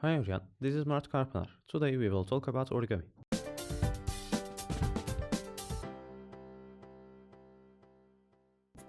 Hi everyone, this is Murat Karpınar. Today we will talk about origami.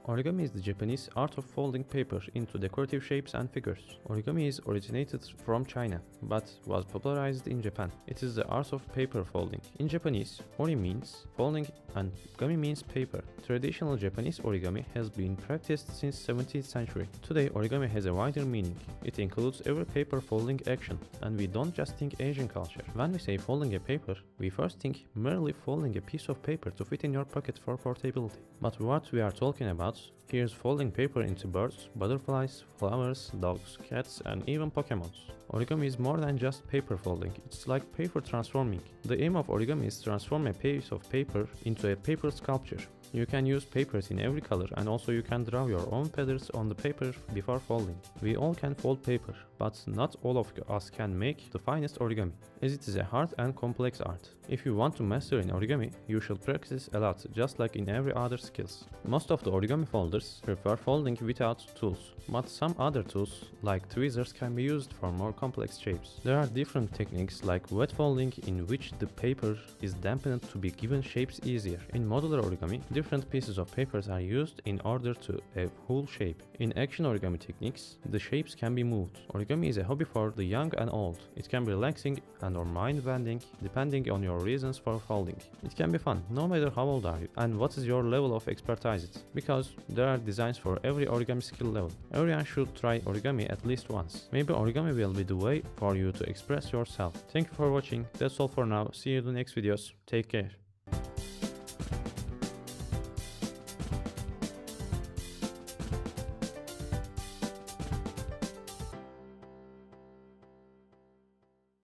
Origami is the Japanese art of folding paper into decorative shapes and figures. Origami is originated from China, but was popularized in Japan. It is the art of paper folding. In Japanese, ori means folding and gami means paper. Traditional Japanese origami has been practiced since 17th century. Today, origami has a wider meaning. It includes every paper folding action, and we don't just think Asian culture. When we say folding a paper, we first think merely folding a piece of paper to fit in your pocket for portability. But what we are talking about here is folding paper into birds, butterflies, flowers, dogs, cats, and even pokémons. Origami is more than just paper folding, it's like paper transforming. The aim of origami is to transform a piece of paper into a paper sculpture. You can use papers in every color, and also you can draw your own patterns on the paper before folding. We all can fold paper, but not all of us can make the finest origami, as it is a hard and complex art. If you want to master in origami, you should practice a lot, just like in every other skills. Most of the origami folders prefer folding without tools, but some other tools, like tweezers, can be used for more complex shapes. There are different techniques like wet folding, in which the paper is dampened to be given shapes easier. In modular origami, different pieces of papers are used in order to a whole shape. In action origami techniques, the shapes can be moved. Origami is a hobby for the young and old. It can be relaxing and or mind-bending depending on your reasons for folding. It can be fun, no matter how old are you and what is your level of expertise it, because there are designs for every origami skill level. Everyone should try origami at least once. Maybe origami will be the way for you to express yourself. Thank you for watching. That's all for now. See you in the next videos. Take care.